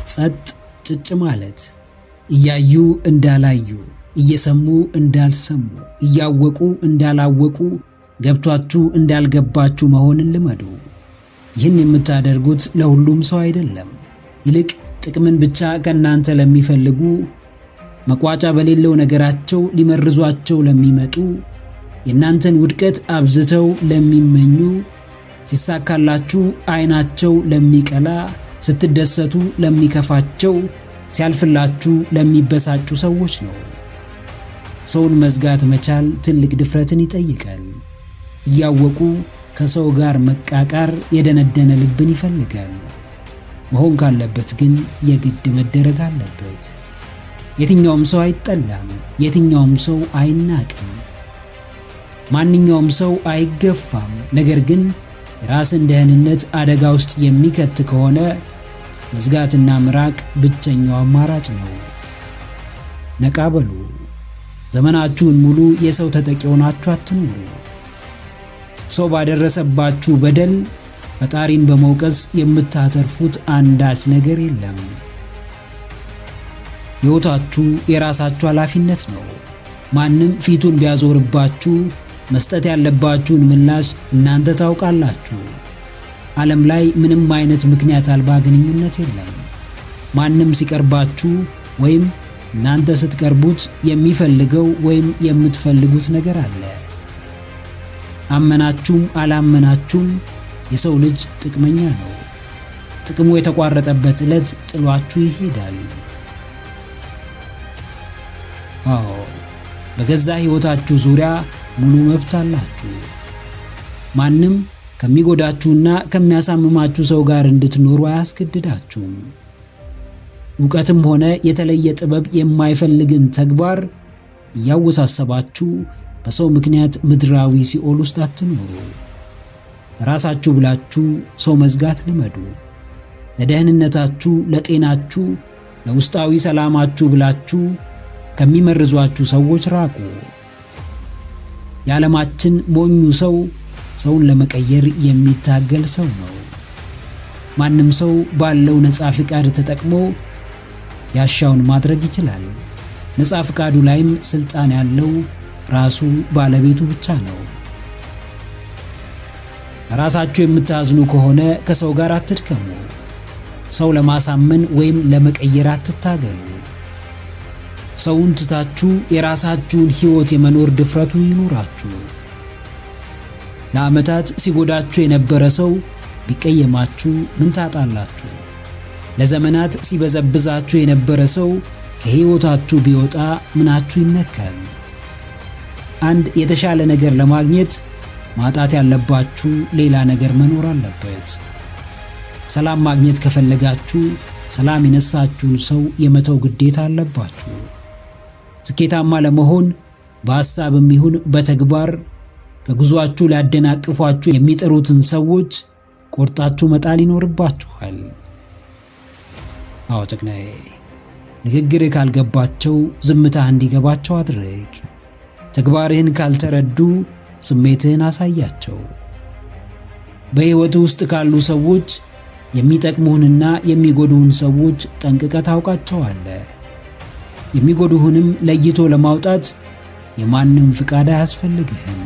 ጸጥ ጭጭ ማለት፣ እያዩ እንዳላዩ፣ እየሰሙ እንዳልሰሙ፣ እያወቁ እንዳላወቁ፣ ገብቷችሁ እንዳልገባችሁ መሆንን ልመዱ። ይህን የምታደርጉት ለሁሉም ሰው አይደለም። ይልቅ ጥቅምን ብቻ ከእናንተ ለሚፈልጉ፣ መቋጫ በሌለው ነገራቸው ሊመርዟቸው ለሚመጡ፣ የእናንተን ውድቀት አብዝተው ለሚመኙ፣ ሲሳካላችሁ ዓይናቸው ለሚቀላ፣ ስትደሰቱ ለሚከፋቸው፣ ሲያልፍላችሁ ለሚበሳጩ ሰዎች ነው። ሰውን መዝጋት መቻል ትልቅ ድፍረትን ይጠይቃል። እያወቁ ከሰው ጋር መቃቃር የደነደነ ልብን ይፈልጋል። መሆን ካለበት ግን የግድ መደረግ አለበት። የትኛውም ሰው አይጠላም፣ የትኛውም ሰው አይናቅም፣ ማንኛውም ሰው አይገፋም። ነገር ግን የራስን ደህንነት አደጋ ውስጥ የሚከት ከሆነ መዝጋትና ምራቅ ብቸኛው አማራጭ ነው። ነቃ በሉ። ዘመናችሁን ሙሉ የሰው ተጠቂ ሆናችሁ አትኑሩ። ሰው ባደረሰባችሁ በደል ፈጣሪን በመውቀስ የምታተርፉት አንዳች ነገር የለም። ሕይወታችሁ የራሳችሁ ኃላፊነት ነው። ማንም ፊቱን ቢያዞርባችሁ መስጠት ያለባችሁን ምላሽ እናንተ ታውቃላችሁ። ዓለም ላይ ምንም አይነት ምክንያት አልባ ግንኙነት የለም። ማንም ሲቀርባችሁ ወይም እናንተ ስትቀርቡት የሚፈልገው ወይም የምትፈልጉት ነገር አለ። አመናችሁም አላመናችሁም የሰው ልጅ ጥቅመኛ ነው። ጥቅሙ የተቋረጠበት ዕለት ጥሏችሁ ይሄዳል። አዎ፣ በገዛ ሕይወታችሁ ዙሪያ ሙሉ መብት አላችሁ። ማንም ከሚጎዳችሁና ከሚያሳምማችሁ ሰው ጋር እንድትኖሩ አያስገድዳችሁም። ዕውቀትም ሆነ የተለየ ጥበብ የማይፈልግን ተግባር እያወሳሰባችሁ በሰው ምክንያት ምድራዊ ሲኦል ውስጥ አትኖሩ። ለራሳችሁ ብላችሁ ሰው መዝጋት ልመዱ። ለደህንነታችሁ፣ ለጤናችሁ፣ ለውስጣዊ ሰላማችሁ ብላችሁ ከሚመርዟችሁ ሰዎች ራቁ። የዓለማችን ሞኙ ሰው ሰውን ለመቀየር የሚታገል ሰው ነው። ማንም ሰው ባለው ነፃ ፍቃድ ተጠቅሞ ያሻውን ማድረግ ይችላል። ነፃ ፍቃዱ ላይም ስልጣን ያለው ራሱ ባለቤቱ ብቻ ነው። ራሳችሁ የምታዝኑ ከሆነ ከሰው ጋር አትድከሙ። ሰው ለማሳመን ወይም ለመቀየር አትታገሉ። ሰውን ትታችሁ የራሳችሁን ሕይወት የመኖር ድፍረቱ ይኑራችሁ። ለዓመታት ሲጎዳችሁ የነበረ ሰው ቢቀየማችሁ ምን ታጣላችሁ? ለዘመናት ሲበዘብዛችሁ የነበረ ሰው ከሕይወታችሁ ቢወጣ ምናችሁ ይነካል? አንድ የተሻለ ነገር ለማግኘት ማጣት ያለባችሁ ሌላ ነገር መኖር አለበት። ሰላም ማግኘት ከፈለጋችሁ ሰላም የነሳችሁን ሰው የመተው ግዴታ አለባችሁ። ስኬታማ ለመሆን በሐሳብም ይሁን በተግባር ከጉዟችሁ ሊያደናቅፏችሁ የሚጠሩትን ሰዎች ቆርጣችሁ መጣል ይኖርባችኋል። አዎ ጨቅናዬ፣ ንግግርህ ካልገባቸው ዝምታ እንዲገባቸው አድርግ። ተግባርህን ካልተረዱ ስሜትህን አሳያቸው። በሕይወት ውስጥ ካሉ ሰዎች የሚጠቅሙህንና የሚጎዱህን ሰዎች ጠንቅቀህ ታውቃቸዋለህ። የሚጎዱህንም ለይቶ ለማውጣት የማንም ፍቃድ አያስፈልግህም።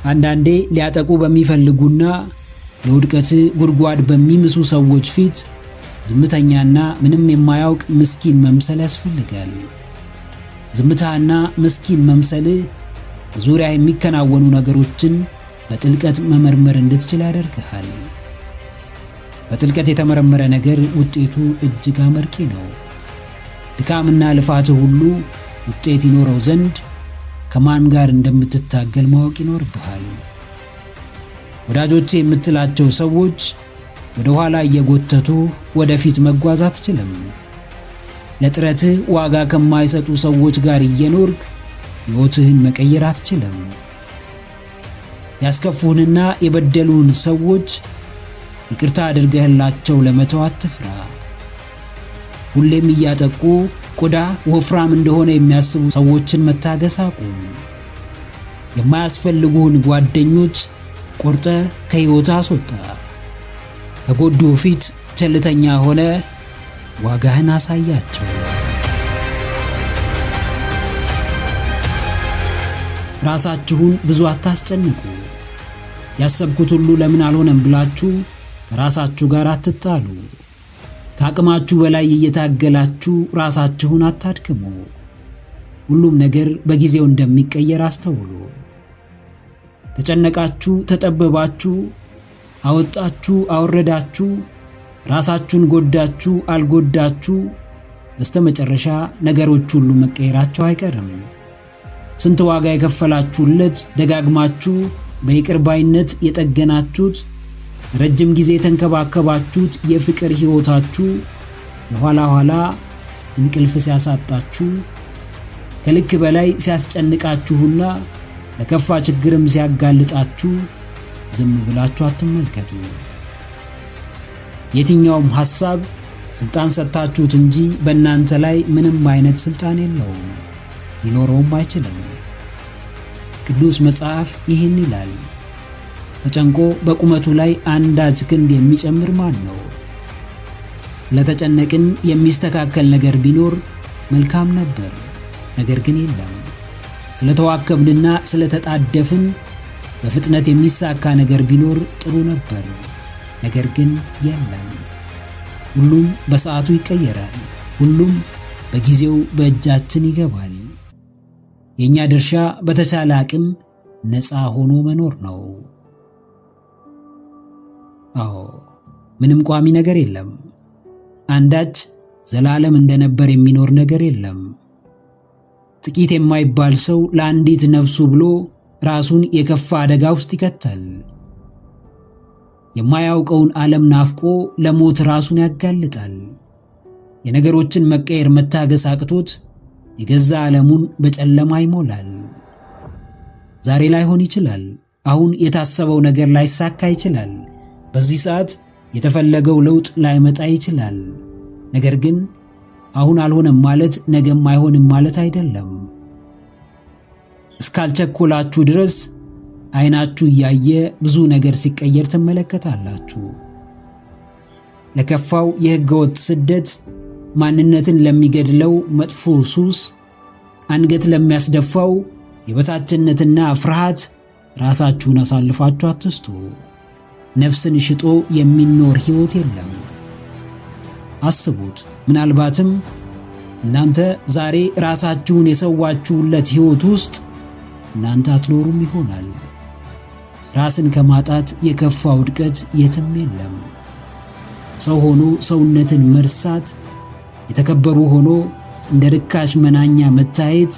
አንዳንዴ ሊያጠቁ በሚፈልጉና ለውድቀት ጉድጓድ በሚምሱ ሰዎች ፊት ዝምተኛና ምንም የማያውቅ ምስኪን መምሰል ያስፈልጋል። ዝምታና ምስኪን መምሰልህ በዙሪያ የሚከናወኑ ነገሮችን በጥልቀት መመርመር እንድትችል ያደርግሃል። በጥልቀት የተመረመረ ነገር ውጤቱ እጅግ አመርቂ ነው። ድካምና ልፋትህ ሁሉ ውጤት ይኖረው ዘንድ ከማን ጋር እንደምትታገል ማወቅ ይኖርብሃል። ወዳጆቼ የምትላቸው ሰዎች ወደ ኋላ እየጎተቱ ወደፊት መጓዝ አትችልም። ለጥረትህ ዋጋ ከማይሰጡ ሰዎች ጋር እየኖርክ ሕይወትህን መቀየር አትችልም። ያስከፉህንና የበደሉህን ሰዎች ይቅርታ አድርገህላቸው ለመተው አትፍራ። ሁሌም እያጠቁ ቆዳ ወፍራም እንደሆነ የሚያስቡ ሰዎችን መታገስ አቁም። የማያስፈልጉህን ጓደኞች ቆርጠህ ከሕይወትህ አስወጣ። ከጎዱህ ፊት ቸልተኛ ሆነ ዋጋህን አሳያቸው። ራሳችሁን ብዙ አታስጨንቁ። ያሰብኩት ሁሉ ለምን አልሆነም ብላችሁ ከራሳችሁ ጋር አትጣሉ። ከአቅማችሁ በላይ እየታገላችሁ ራሳችሁን አታድክሙ። ሁሉም ነገር በጊዜው እንደሚቀየር አስተውሉ። ተጨነቃችሁ፣ ተጠበባችሁ፣ አወጣችሁ፣ አወረዳችሁ፣ ራሳችሁን ጎዳችሁ፣ አልጎዳችሁ፣ በስተመጨረሻ ነገሮች ሁሉ መቀየራቸው አይቀርም። ስንት ዋጋ የከፈላችሁለት ደጋግማችሁ በይቅር ባይነት የጠገናችሁት ረጅም ጊዜ የተንከባከባችሁት የፍቅር ሕይወታችሁ የኋላ ኋላ እንቅልፍ ሲያሳጣችሁ ከልክ በላይ ሲያስጨንቃችሁና ለከፋ ችግርም ሲያጋልጣችሁ ዝም ብላችሁ አትመልከቱ። የትኛውም ሐሳብ ስልጣን ሰጣችሁት እንጂ በእናንተ ላይ ምንም አይነት ስልጣን የለውም፣ ሊኖረውም አይችልም። ቅዱስ መጽሐፍ ይህን ይላል፣ ተጨንቆ በቁመቱ ላይ አንዳች ክንድ የሚጨምር ማን ነው? ስለተጨነቅን የሚስተካከል ነገር ቢኖር መልካም ነበር፣ ነገር ግን የለም። ስለተዋከብንና ስለተጣደፍን በፍጥነት የሚሳካ ነገር ቢኖር ጥሩ ነበር፣ ነገር ግን የለም። ሁሉም በሰዓቱ ይቀየራል። ሁሉም በጊዜው በእጃችን ይገባል። የኛ ድርሻ በተቻለ አቅም ነፃ ሆኖ መኖር ነው። አዎ፣ ምንም ቋሚ ነገር የለም። አንዳች ዘላለም እንደነበር የሚኖር ነገር የለም። ጥቂት የማይባል ሰው ለአንዲት ነፍሱ ብሎ ራሱን የከፋ አደጋ ውስጥ ይከታል። የማያውቀውን ዓለም ናፍቆ ለሞት ራሱን ያጋልጣል። የነገሮችን መቀየር መታገስ አቅቶት የገዛ ዓለሙን በጨለማ ይሞላል። ዛሬ ላይሆን ይችላል። አሁን የታሰበው ነገር ላይሳካ ይችላል። በዚህ ሰዓት የተፈለገው ለውጥ ላይመጣ ይችላል። ነገር ግን አሁን አልሆነም ማለት ነገም አይሆንም ማለት አይደለም። እስካልቸኮላችሁ ድረስ አይናችሁ እያየ ብዙ ነገር ሲቀየር ትመለከታላችሁ። ለከፋው የሕገወጥ ስደት፣ ማንነትን ለሚገድለው መጥፎ ሱስ፣ አንገት ለሚያስደፋው የበታችነትና ፍርሃት ራሳችሁን አሳልፋችሁ አትስጡ። ነፍስን ሽጦ የሚኖር ሕይወት የለም። አስቡት፣ ምናልባትም እናንተ ዛሬ ራሳችሁን የሰዋችሁለት ሕይወት ውስጥ እናንተ አትኖሩም ይሆናል። ራስን ከማጣት የከፋ ውድቀት የትም የለም። ሰው ሆኖ ሰውነትን መርሳት፣ የተከበሩ ሆኖ እንደ ርካሽ መናኛ መታየት፣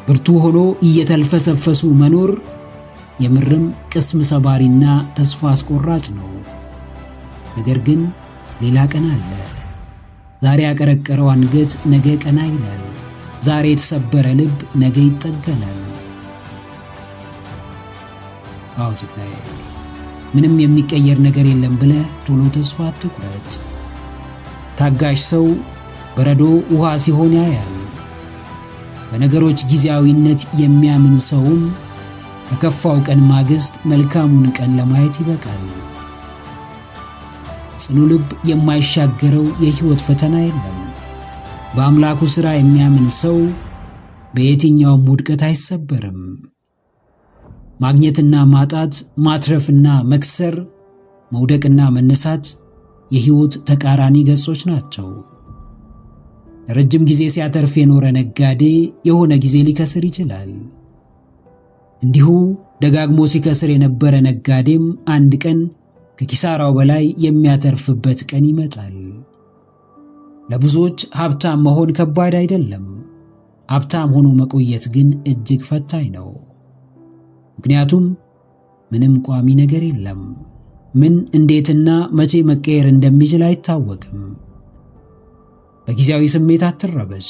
ብርቱ ሆኖ እየተልፈሰፈሱ መኖር የምርም ቅስም ሰባሪና ተስፋ አስቆራጭ ነው። ነገር ግን ሌላ ቀን አለ። ዛሬ ያቀረቀረው አንገት ነገ ቀና ይላል። ዛሬ የተሰበረ ልብ ነገ ይጠገናል። አዎ ጀግናዬ፣ ምንም የሚቀየር ነገር የለም ብለህ ቶሎ ተስፋ አትቁረጥ። ታጋሽ ሰው በረዶ ውሃ ሲሆን ያያል። በነገሮች ጊዜያዊነት የሚያምን ሰውም ከከፋው ቀን ማግስት መልካሙን ቀን ለማየት ይበቃል። ጽኑ ልብ የማይሻገረው የሕይወት ፈተና የለም። በአምላኩ ሥራ የሚያምን ሰው በየትኛውም ውድቀት አይሰበርም። ማግኘትና ማጣት፣ ማትረፍና መክሰር፣ መውደቅና መነሳት የሕይወት ተቃራኒ ገጾች ናቸው። ለረጅም ጊዜ ሲያተርፍ የኖረ ነጋዴ የሆነ ጊዜ ሊከስር ይችላል። እንዲሁ ደጋግሞ ሲከስር የነበረ ነጋዴም አንድ ቀን ከኪሳራው በላይ የሚያተርፍበት ቀን ይመጣል። ለብዙዎች ሀብታም መሆን ከባድ አይደለም። ሀብታም ሆኖ መቆየት ግን እጅግ ፈታኝ ነው። ምክንያቱም ምንም ቋሚ ነገር የለም። ምን፣ እንዴትና መቼ መቀየር እንደሚችል አይታወቅም። በጊዜያዊ ስሜት አትረበሽ።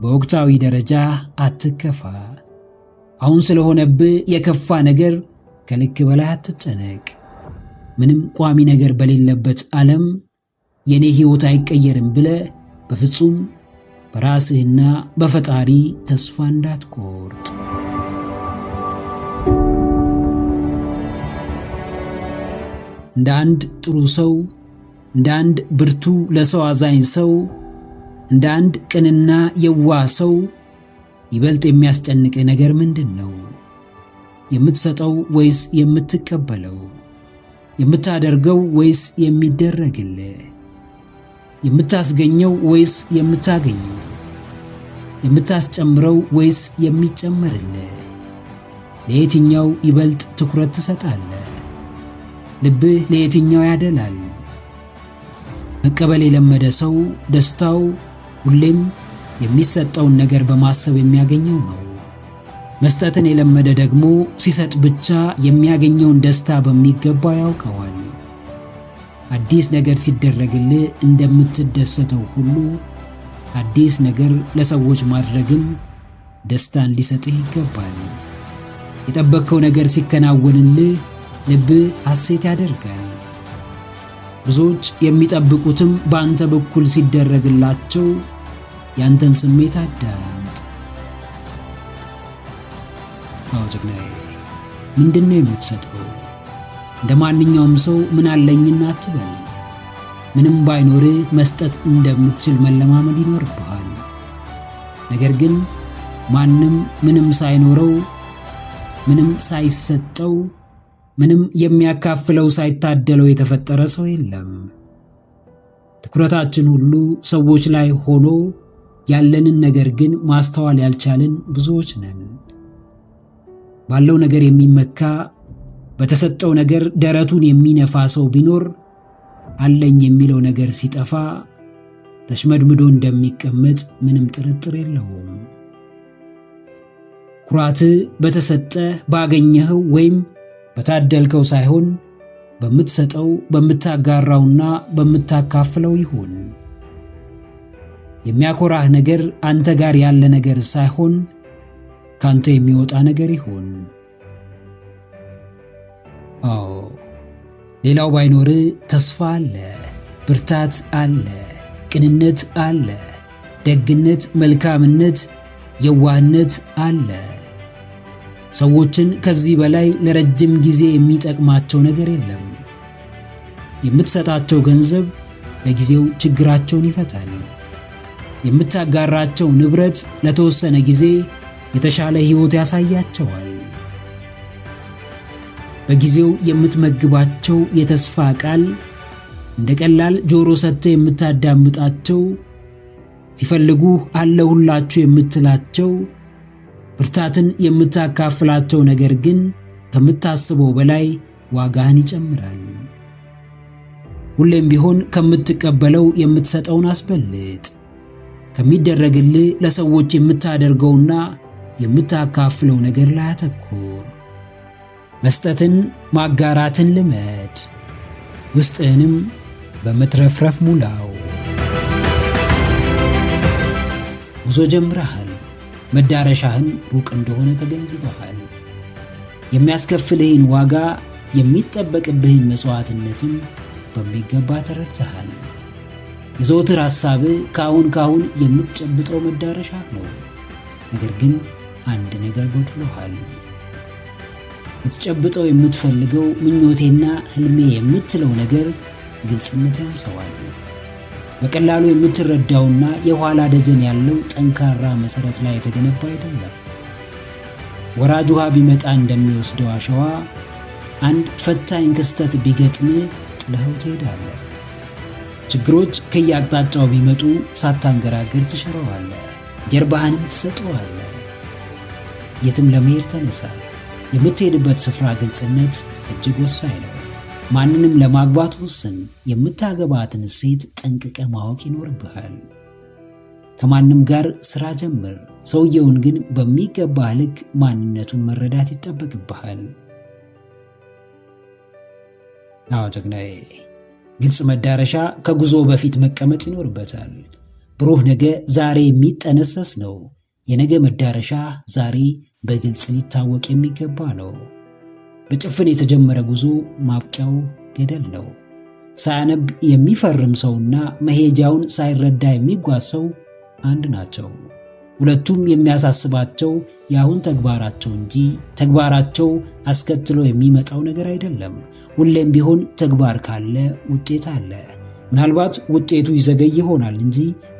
በወቅታዊ ደረጃ አትከፋ። አሁን ስለሆነብህ የከፋ ነገር ከልክ በላይ አትጨነቅ። ምንም ቋሚ ነገር በሌለበት ዓለም የኔ ሕይወት አይቀየርም ብለህ በፍጹም በራስህና በፈጣሪ ተስፋ እንዳትቆርጥ። እንደ አንድ ጥሩ ሰው እንደ አንድ ብርቱ ለሰው አዛኝ ሰው፣ እንደ አንድ ቅንና የዋህ ሰው ይበልጥ የሚያስጨንቅህ ነገር ምንድነው? የምትሰጠው ወይስ የምትቀበለው? የምታደርገው ወይስ የሚደረግልህ? የምታስገኘው ወይስ የምታገኘው? የምታስጨምረው ወይስ የሚጨመርልህ? ለየትኛው ይበልጥ ትኩረት ትሰጣለህ? ልብህ ለየትኛው ያደላል? መቀበል የለመደ ሰው ደስታው ሁሌም የሚሰጠውን ነገር በማሰብ የሚያገኘው ነው። መስጠትን የለመደ ደግሞ ሲሰጥ ብቻ የሚያገኘውን ደስታ በሚገባ ያውቀዋል። አዲስ ነገር ሲደረግልህ እንደምትደሰተው ሁሉ አዲስ ነገር ለሰዎች ማድረግም ደስታን ሊሰጥህ ይገባል። የጠበቅከው ነገር ሲከናወንልህ ልብህ ሐሴት ያደርጋል። ብዙዎች የሚጠብቁትም በአንተ በኩል ሲደረግላቸው ያንተን ስሜት አዳምጥ። አዎ ጀግናዬ፣ ምንድነው የምትሰጠው? እንደ ማንኛውም ሰው ምን አለኝና አትበል። ምንም ባይኖርህ መስጠት እንደምትችል መለማመድ ይኖርብሃል። ነገር ግን ማንም ምንም ሳይኖረው፣ ምንም ሳይሰጠው፣ ምንም የሚያካፍለው ሳይታደለው የተፈጠረ ሰው የለም። ትኩረታችን ሁሉ ሰዎች ላይ ሆኖ ያለንን ነገር ግን ማስተዋል ያልቻልን ብዙዎች ነን። ባለው ነገር የሚመካ በተሰጠው ነገር ደረቱን የሚነፋ ሰው ቢኖር አለኝ የሚለው ነገር ሲጠፋ ተሽመድምዶ እንደሚቀመጥ ምንም ጥርጥር የለውም። ኩራትህ በተሰጠህ ባገኘኸው ወይም በታደልከው ሳይሆን በምትሰጠው በምታጋራውና በምታካፍለው ይሁን። የሚያኮራህ ነገር አንተ ጋር ያለ ነገር ሳይሆን ካንተ የሚወጣ ነገር ይሁን። አዎ ሌላው ባይኖርህ ተስፋ አለ፣ ብርታት አለ፣ ቅንነት አለ፣ ደግነት፣ መልካምነት፣ የዋህነት አለ። ሰዎችን ከዚህ በላይ ለረጅም ጊዜ የሚጠቅማቸው ነገር የለም። የምትሰጣቸው ገንዘብ ለጊዜው ችግራቸውን ይፈታል። የምታጋራቸው ንብረት ለተወሰነ ጊዜ የተሻለ ሕይወት ያሳያቸዋል። በጊዜው የምትመግባቸው የተስፋ ቃል እንደ ቀላል ጆሮ ሰጥተህ የምታዳምጣቸው፣ ሲፈልጉ አለሁላችሁ የምትላቸው፣ ብርታትን የምታካፍላቸው ነገር ግን ከምታስበው በላይ ዋጋህን ይጨምራል። ሁሌም ቢሆን ከምትቀበለው የምትሰጠውን አስበልጥ። ከሚደረግልህ ለሰዎች የምታደርገውና የምታካፍለው ነገር ላይ አተኩር። መስጠትን፣ ማጋራትን ልመድ። ውስጥህንም በመትረፍረፍ ሙላው። ጉዞ ጀምረሃል። መዳረሻህም ሩቅ እንደሆነ ተገንዝበሃል። የሚያስከፍልህን ዋጋ፣ የሚጠበቅብህን መስዋዕትነትም በሚገባ ተረድተሃል። የዘወትር ሐሳብህ ካሁን የምትጨብጠው መዳረሻ ነው። ነገር ግን አንድ ነገር ጎድሎሃል። ልትጨብጠው የምትፈልገው ምኞቴና ህልሜ የምትለው ነገር ግልጽነት ያንሰዋል። በቀላሉ የምትረዳውና የኋላ ደጀን ያለው ጠንካራ መሰረት ላይ የተገነባ አይደለም። ወራጅ ውሃ ቢመጣ እንደሚወስደው አሸዋ አንድ ፈታኝ ክስተት ቢገጥምህ ጥለኸው ትሄዳለህ። ችግሮች ከየአቅጣጫው ቢመጡ ሳታንገራገር ትሽረዋለህ፣ ጀርባህንም ትሰጠዋለህ። የትም ለመሄድ ተነሳ። የምትሄድበት ስፍራ ግልጽነት እጅግ ወሳኝ ነው። ማንንም ለማግባት ወስን። የምታገባትን ሴት ጠንቅቀ ማወቅ ይኖርብሃል። ከማንም ጋር ስራ ጀምር። ሰውየውን ግን በሚገባ ልክ ማንነቱን መረዳት ይጠበቅብሃል። አዎ ጀግናዬ፣ ግልጽ መዳረሻ ከጉዞ በፊት መቀመጥ ይኖርበታል። ብሩህ ነገ ዛሬ የሚጠነሰስ ነው። የነገ መዳረሻ ዛሬ በግልጽ ሊታወቅ የሚገባ ነው። በጭፍን የተጀመረ ጉዞ ማብቂያው ገደል ነው። ሳያነብ የሚፈርም ሰውና መሄጃውን ሳይረዳ የሚጓዝ ሰው አንድ ናቸው። ሁለቱም የሚያሳስባቸው የአሁን ተግባራቸው እንጂ ተግባራቸው አስከትሎ የሚመጣው ነገር አይደለም። ሁሌም ቢሆን ተግባር ካለ ውጤት አለ። ምናልባት ውጤቱ ይዘገይ ይሆናል እንጂ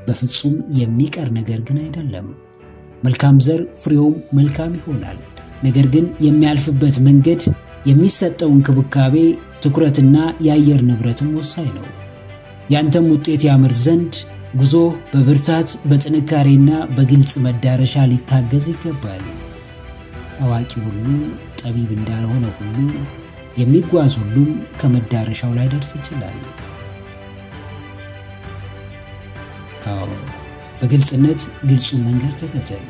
በፍጹም የሚቀር ነገር ግን አይደለም። መልካም ዘር ፍሬውም መልካም ይሆናል። ነገር ግን የሚያልፍበት መንገድ፣ የሚሰጠው እንክብካቤ፣ ትኩረትና የአየር ንብረትም ወሳኝ ነው። ያንተም ውጤት ያምር ዘንድ ጉዞ በብርታት በጥንካሬና በግልጽ መዳረሻ ሊታገዝ ይገባል። አዋቂ ሁሉ ጠቢብ እንዳልሆነ ሁሉ የሚጓዝ ሁሉም ከመዳረሻው ላይ ደርስ ይችላል። አዎ፣ በግልጽነት ግልጹን መንገድ ተከተል።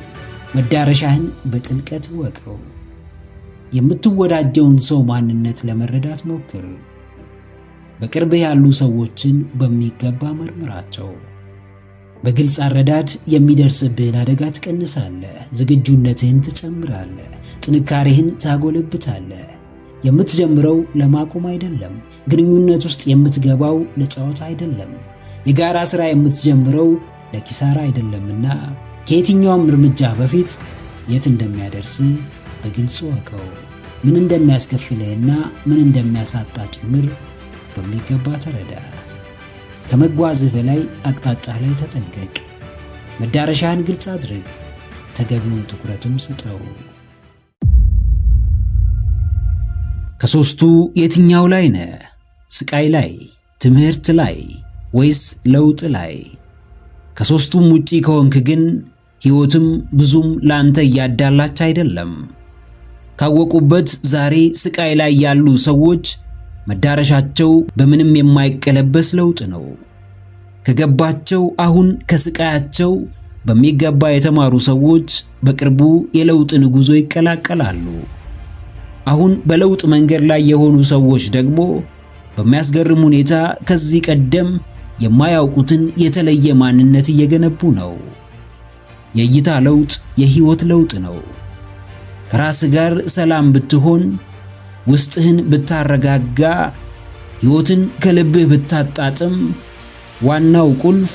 መዳረሻህን በጥልቀት እወቀው። የምትወዳጀውን ሰው ማንነት ለመረዳት ሞክር። በቅርብህ ያሉ ሰዎችን በሚገባ መርምራቸው። በግልጽ አረዳድ የሚደርስብህን አደጋ ትቀንሳለህ። ዝግጁነትህን ትጨምራለህ። ጥንካሬህን ታጎለብታለህ። የምትጀምረው ለማቆም አይደለም። ግንኙነት ውስጥ የምትገባው ለጨዋታ አይደለም። የጋራ ሥራ የምትጀምረው ለኪሳራ አይደለምና ከየትኛውም እርምጃ በፊት የት እንደሚያደርስህ በግልጽ ወቀው። ምን እንደሚያስከፍልህና ምን እንደሚያሳጣ ጭምር በሚገባ ተረዳ። ከመጓዝህ በላይ አቅጣጫህ ላይ ተጠንቀቅ። መዳረሻህን ግልጽ አድርግ። ተገቢውን ትኩረትም ስጠው። ከሦስቱ የትኛው ላይ ነህ? ስቃይ ላይ፣ ትምህርት ላይ ወይስ ለውጥ ላይ? ከሦስቱም ውጪ ከሆንክ ግን ሕይወትም ብዙም ላንተ እያዳላች አይደለም። ካወቁበት ዛሬ ስቃይ ላይ ያሉ ሰዎች መዳረሻቸው በምንም የማይቀለበስ ለውጥ ነው። ከገባቸው አሁን ከስቃያቸው በሚገባ የተማሩ ሰዎች በቅርቡ የለውጥን ጉዞ ይቀላቀላሉ። አሁን በለውጥ መንገድ ላይ የሆኑ ሰዎች ደግሞ በሚያስገርም ሁኔታ ከዚህ ቀደም የማያውቁትን የተለየ ማንነት እየገነቡ ነው። የእይታ ለውጥ የሕይወት ለውጥ ነው። ከራስ ጋር ሰላም ብትሆን፣ ውስጥህን ብታረጋጋ፣ ሕይወትን ከልብህ ብታጣጥም፣ ዋናው ቁልፍ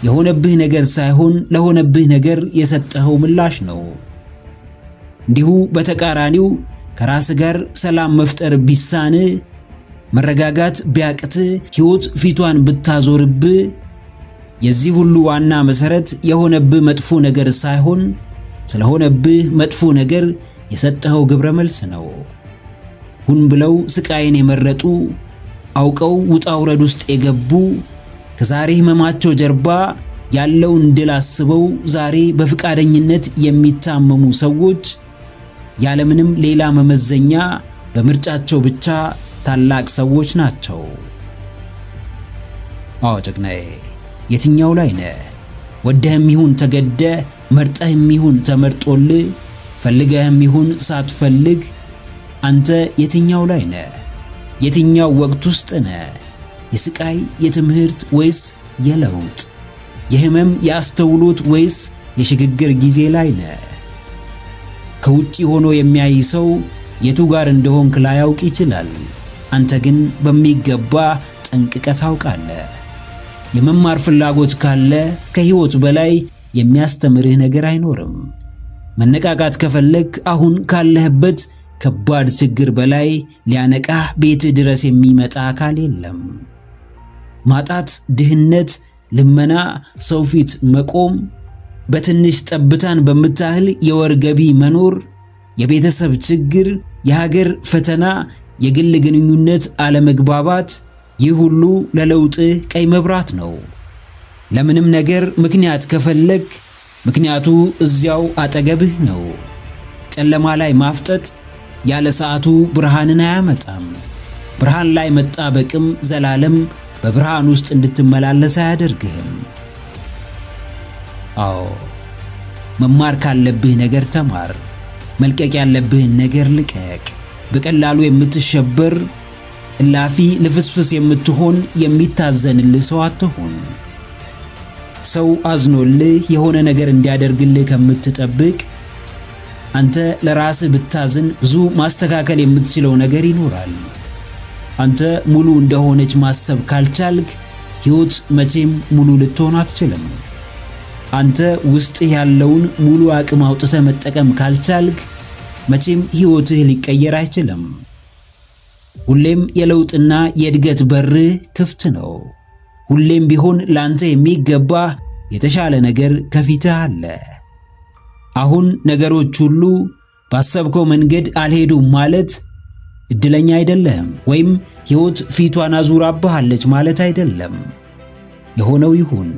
የሆነብህ ነገር ሳይሆን ለሆነብህ ነገር የሰጠኸው ምላሽ ነው። እንዲሁ በተቃራኒው ከራስ ጋር ሰላም መፍጠር ቢሳን፣ መረጋጋት ቢያቅት፣ ሕይወት ፊቷን ብታዞርብህ፣ የዚህ ሁሉ ዋና መሰረት የሆነብህ መጥፎ ነገር ሳይሆን ስለሆነብህ መጥፎ ነገር የሰጠኸው ግብረ መልስ ነው። ሁን ብለው ስቃይን የመረጡ፣ አውቀው ውጣ ውረድ ውስጥ የገቡ፣ ከዛሬ ህመማቸው ጀርባ ያለውን ድል አስበው ዛሬ በፍቃደኝነት የሚታመሙ ሰዎች ያለምንም ሌላ መመዘኛ በምርጫቸው ብቻ ታላቅ ሰዎች ናቸው። አዎ ጀግናዬ፣ የትኛው ላይ ነህ? ወደህም ይሁን ተገደህ፣ መርጠህም ይሁን ተመርጦልህ፣ ፈልገህም ይሁን ሳትፈልግ አንተ የትኛው ላይ ነህ? የትኛው ወቅት ውስጥ ነህ? የስቃይ የትምህርት ወይስ የለውጥ? የህመም የአስተውሎት ወይስ የሽግግር ጊዜ ላይ ነህ? ከውጪ ሆኖ የሚያይ ሰው የቱ ጋር እንደሆንክ ላያውቅ ይችላል። አንተ ግን በሚገባ ጠንቅቀህ ታውቃለህ። የመማር ፍላጎት ካለ ከህይወት በላይ የሚያስተምርህ ነገር አይኖርም። መነቃቃት ከፈለግ አሁን ካለህበት ከባድ ችግር በላይ ሊያነቃህ ቤትህ ድረስ የሚመጣ አካል የለም። ማጣት፣ ድህነት፣ ልመና፣ ሰው ፊት መቆም፣ በትንሽ ጠብታን በምታህል የወር ገቢ መኖር፣ የቤተሰብ ችግር፣ የሀገር ፈተና፣ የግል ግንኙነት አለመግባባት፣ ይህ ሁሉ ለለውጥህ ቀይ መብራት ነው። ለምንም ነገር ምክንያት ከፈለግ ምክንያቱ እዚያው አጠገብህ ነው። ጨለማ ላይ ማፍጠጥ ያለ ሰዓቱ ብርሃንን አያመጣም። ብርሃን ላይ መጣበቅም ዘላለም በብርሃን ውስጥ እንድትመላለስ አያደርግህም። አዎ፣ መማር ካለብህ ነገር ተማር። መልቀቅ ያለብህን ነገር ልቀቅ። በቀላሉ የምትሸበር እላፊ ልፍስፍስ የምትሆን የሚታዘንልህ ሰው አትሁን። ሰው አዝኖልህ የሆነ ነገር እንዲያደርግልህ ከምትጠብቅ አንተ ለራስህ ብታዝን ብዙ ማስተካከል የምትችለው ነገር ይኖራል። አንተ ሙሉ እንደሆነች ማሰብ ካልቻልክ ሕይወት መቼም ሙሉ ልትሆን አትችልም። አንተ ውስጥህ ያለውን ሙሉ አቅም አውጥተህ መጠቀም ካልቻልክ መቼም ሕይወትህ ሊቀየር አይችልም። ሁሌም የለውጥና የእድገት በርህ ክፍት ነው። ሁሌም ቢሆን ላንተ የሚገባ የተሻለ ነገር ከፊትህ አለ። አሁን ነገሮች ሁሉ ባሰብከው መንገድ አልሄዱም ማለት እድለኛ አይደለህም ወይም ሕይወት ፊቷን አዙራብሃለች ማለት አይደለም። የሆነው ይሁን።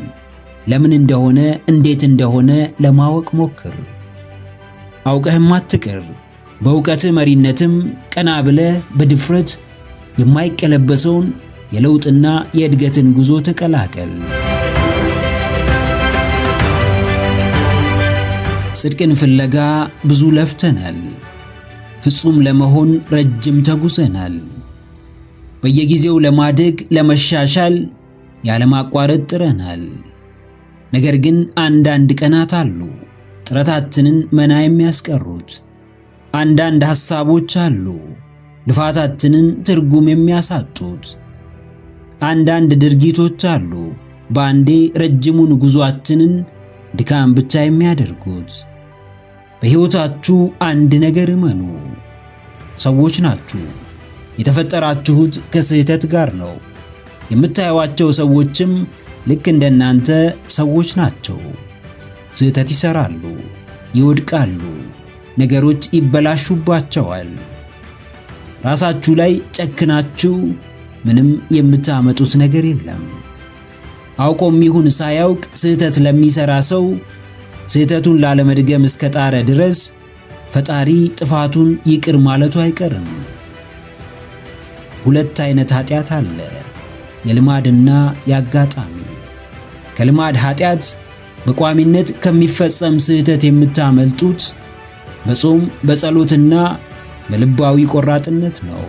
ለምን እንደሆነ እንዴት እንደሆነ ለማወቅ ሞክር። አውቀህም አትቅር። በእውቀትህ መሪነትም ቀና ብለህ በድፍረት የማይቀለበሰውን የለውጥና የእድገትን ጉዞ ተቀላቀል። ጽድቅን ፍለጋ ብዙ ለፍተናል። ፍጹም ለመሆን ረጅም ተጉዘናል። በየጊዜው ለማደግ ለመሻሻል ያለማቋረጥ ጥረናል። ነገር ግን አንዳንድ ቀናት አሉ ጥረታችንን መና የሚያስቀሩት። አንዳንድ ሐሳቦች አሉ ልፋታችንን ትርጉም የሚያሳጡት። አንዳንድ ድርጊቶች አሉ በአንዴ ረጅሙን ጉዞአችንን ድካም ብቻ የሚያደርጉት። በሕይወታችሁ አንድ ነገር እመኑ፣ ሰዎች ናችሁ። የተፈጠራችሁት ከስህተት ጋር ነው። የምታዩዋቸው ሰዎችም ልክ እንደናንተ ሰዎች ናቸው። ስህተት ይሰራሉ፣ ይወድቃሉ፣ ነገሮች ይበላሹባቸዋል። ራሳችሁ ላይ ጨክናችሁ ምንም የምታመጡት ነገር የለም። አውቆም ይሁን ሳያውቅ ስህተት ለሚሰራ ሰው ስህተቱን ላለመድገም እስከ ጣረ ድረስ ፈጣሪ ጥፋቱን ይቅር ማለቱ አይቀርም። ሁለት አይነት ኃጢአት አለ፣ የልማድና የአጋጣሚ። ከልማድ ኃጢአት በቋሚነት ከሚፈጸም ስህተት የምታመልጡት በጾም በጸሎትና በልባዊ ቆራጥነት ነው።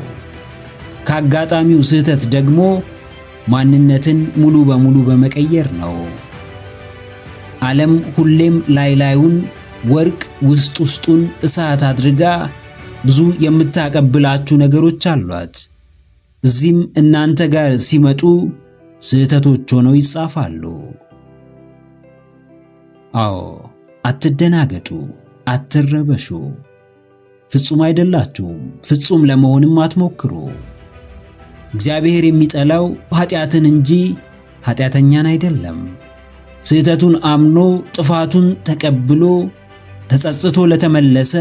ከአጋጣሚው ስህተት ደግሞ ማንነትን ሙሉ በሙሉ በመቀየር ነው። ዓለም ሁሌም ላዩን ወርቅ ውስጥ ውስጡን እሳት አድርጋ ብዙ የምታቀብላችሁ ነገሮች አሏት። እዚህም እናንተ ጋር ሲመጡ ስህተቶች ሆነው ይጻፋሉ። አዎ፣ አትደናገጡ፣ አትረበሹ። ፍጹም አይደላችሁም። ፍጹም ለመሆንም አትሞክሩ። እግዚአብሔር የሚጠላው ኃጢአትን እንጂ ኃጢአተኛን አይደለም። ስህተቱን አምኖ ጥፋቱን ተቀብሎ ተጸጽቶ ለተመለሰ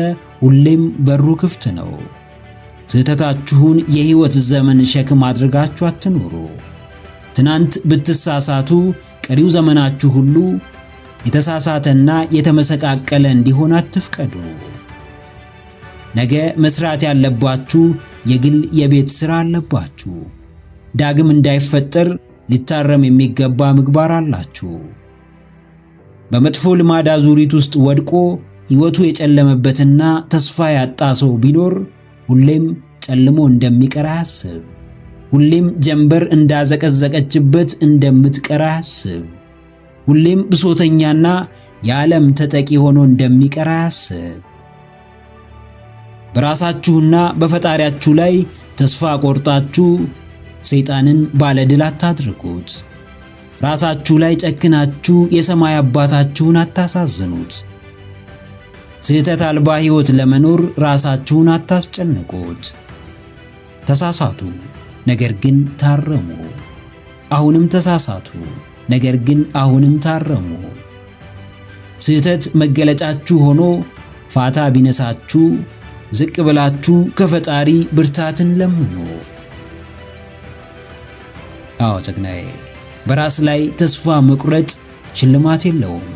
ሁሌም በሩ ክፍት ነው። ስህተታችሁን የሕይወት ዘመን ሸክም አድርጋችሁ አትኑሩ። ትናንት ብትሳሳቱ ቀሪው ዘመናችሁ ሁሉ የተሳሳተና የተመሰቃቀለ እንዲሆን አትፍቀዱ። ነገ መስራት ያለባችሁ የግል የቤት ሥራ አለባችሁ። ዳግም እንዳይፈጠር ሊታረም የሚገባ ምግባር አላችሁ። በመጥፎ ልማድ አዙሪት ውስጥ ወድቆ ሕይወቱ የጨለመበትና ተስፋ ያጣ ሰው ቢኖር ሁሌም ጨልሞ እንደሚቀር አያስብ። ሁሌም ጀንበር እንዳዘቀዘቀችበት እንደምትቀር አያስብ። ሁሌም ብሶተኛና የዓለም ተጠቂ ሆኖ እንደሚቀር አያስብ። በራሳችሁና በፈጣሪያችሁ ላይ ተስፋ ቆርጣችሁ ሰይጣንን ባለድል አታድርጉት። ራሳችሁ ላይ ጨክናችሁ የሰማይ አባታችሁን አታሳዝኑት። ስህተት አልባ ሕይወት ለመኖር ራሳችሁን አታስጨንቁት። ተሳሳቱ፣ ነገር ግን ታረሙ። አሁንም ተሳሳቱ፣ ነገር ግን አሁንም ታረሙ። ስህተት መገለጫችሁ ሆኖ ፋታ ቢነሳችሁ ዝቅ ብላችሁ ከፈጣሪ ብርታትን ለምኑ። አዎ ጀግናዬ፣ በራስ ላይ ተስፋ መቁረጥ ሽልማት የለውም።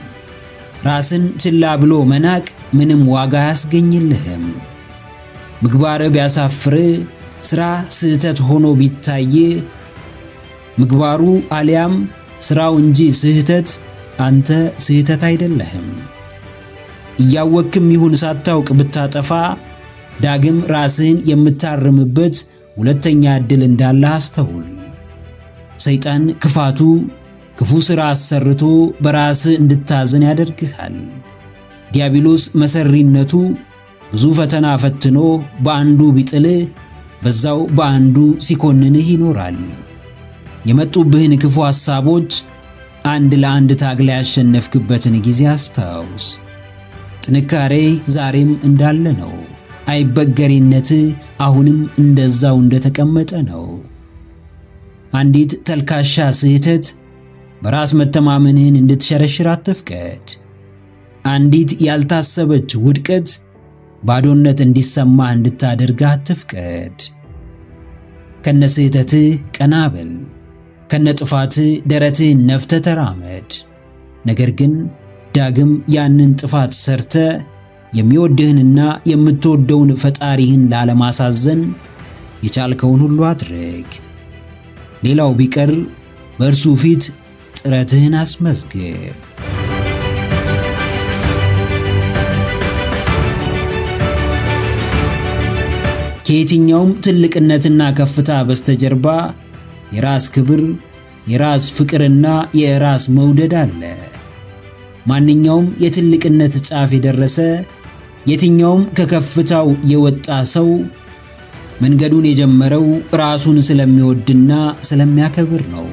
ራስን ችላ ብሎ መናቅ ምንም ዋጋ አያስገኝልህም። ምግባር ቢያሳፍር፣ ሥራ ስህተት ሆኖ ቢታይ፣ ምግባሩ አሊያም ሥራው እንጂ ስህተት፣ አንተ ስህተት አይደለህም። እያወቅም ይሁን ሳታውቅ ብታጠፋ ዳግም ራስህን የምታርምበት ሁለተኛ ዕድል እንዳለ አስተውል። ሰይጣን ክፋቱ ክፉ ሥራ አሰርቶ በራስህ እንድታዘን ያደርግሃል። ዲያብሎስ መሰሪነቱ ብዙ ፈተና ፈትኖ በአንዱ ቢጥልህ በዛው በአንዱ ሲኮንንህ ይኖራል። የመጡብህን ክፉ ሐሳቦች አንድ ለአንድ ታግላ ያሸነፍክበትን ጊዜ አስታውስ። ጥንካሬ ዛሬም እንዳለ ነው። አይበገሬነት አሁንም እንደዛው እንደተቀመጠ ነው። አንዲት ተልካሻ ስህተት በራስ መተማመንህን እንድትሸረሽር አትፍቀድ። አንዲት ያልታሰበች ውድቀት ባዶነት እንዲሰማህ እንድታደርግ አትፍቀድ። ከነስህተትህ ቀና በል፣ ከነጥፋትህ ደረትህን ነፍተህ ተራመድ። ነገር ግን ዳግም ያንን ጥፋት ሰርተ የሚወድህንና የምትወደውን ፈጣሪህን ላለማሳዘን የቻልከውን ሁሉ አድርግ። ሌላው ቢቀር በእርሱ ፊት ጥረትህን አስመዝግብ። ከየትኛውም ትልቅነትና ከፍታ በስተጀርባ የራስ ክብር፣ የራስ ፍቅርና የራስ መውደድ አለ። ማንኛውም የትልቅነት ጫፍ የደረሰ የትኛውም ከከፍታው የወጣ ሰው መንገዱን የጀመረው ራሱን ስለሚወድና ስለሚያከብር ነው።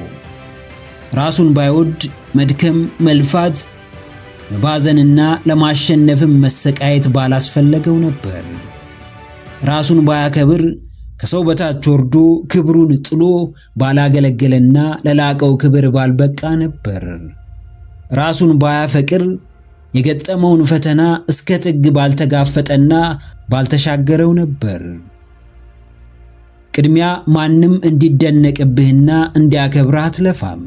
ራሱን ባይወድ መድከም፣ መልፋት፣ መባዘንና ለማሸነፍም መሰቃየት ባላስፈለገው ነበር። ራሱን ባያከብር ከሰው በታች ወርዶ ክብሩን ጥሎ ባላገለገለና ለላቀው ክብር ባልበቃ ነበር። ራሱን ባያፈቅር የገጠመውን ፈተና እስከ ጥግ ባልተጋፈጠና ባልተሻገረው ነበር። ቅድሚያ ማንም እንዲደነቅብህና እንዲያከብርህ አትለፋም፣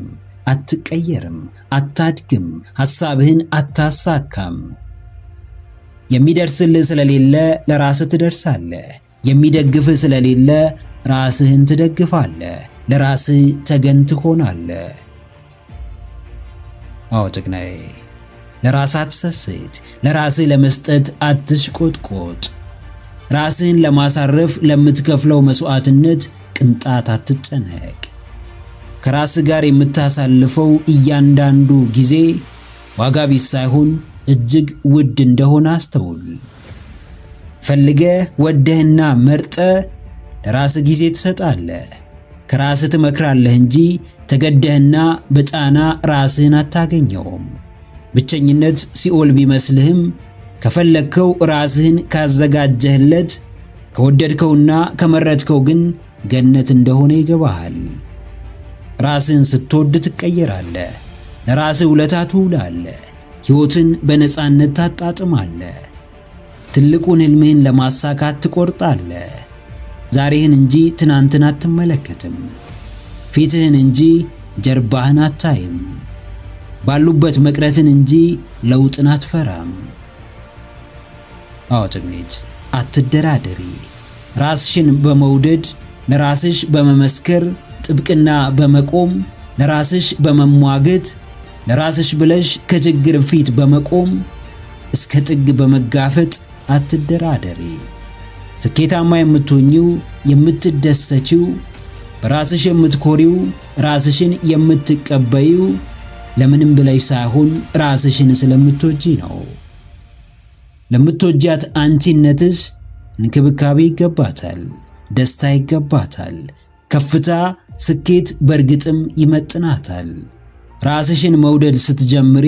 አትቀየርም፣ አታድግም፣ ሐሳብህን አታሳካም። የሚደርስልህ ስለሌለ ለራስህ ትደርሳለህ። የሚደግፍህ ስለሌለ ራስህን ትደግፋለህ። ለራስህ ተገን ትሆናለህ። አዎ ጀግናዬ፣ ለራስህ አትሰስት። ለራስህ ለመስጠት አትሽቆጥቆጥ። ራስህን ለማሳረፍ ለምትከፍለው መስዋዕትነት ቅንጣት አትጨነቅ። ከራስህ ጋር የምታሳልፈው እያንዳንዱ ጊዜ ዋጋ ቢስ ሳይሆን እጅግ ውድ እንደሆነ አስተውል። ፈልገህ ወደህና መርጠህ ለራስህ ጊዜ ትሰጣለህ። ከራስህ ትመክራለህ እንጂ ተገደህና በጫና ራስህን አታገኘውም። ብቸኝነት ሲኦል ቢመስልህም ከፈለግከው ራስህን ካዘጋጀህለት ከወደድከውና ከመረጥከው ግን ገነት እንደሆነ ይገባሃል። ራስህን ስትወድ ትቀየራለህ። ለራስህ ውለታ ትውላለህ። ሕይወትን በነፃነት ታጣጥማለህ። ትልቁን ሕልምህን ለማሳካት ትቆርጣለህ። ዛሬህን እንጂ ትናንትን አትመለከትም። ፊትህን እንጂ ጀርባህን አታይም። ባሉበት መቅረትን እንጂ ለውጥን አትፈራም። አዎ ጀግኒት፣ አትደራደሪ። ራስሽን በመውደድ ለራስሽ በመመስከር ጥብቅና በመቆም ለራስሽ በመሟገት ለራስሽ ብለሽ ከችግር ፊት በመቆም እስከ ጥግ በመጋፈጥ አትደራደሪ። ስኬታማ የምትሆኚው የምትደሰቺው በራስሽ የምትኮሪው ራስሽን የምትቀበይው ለምንም ብለሽ ሳይሆን ራስሽን ስለምትወጂ ነው። ለምትወጃት አንቺነትሽ እንክብካቤ ይገባታል፣ ደስታ ይገባታል፣ ከፍታ፣ ስኬት በእርግጥም ይመጥናታል። ራስሽን መውደድ ስትጀምሪ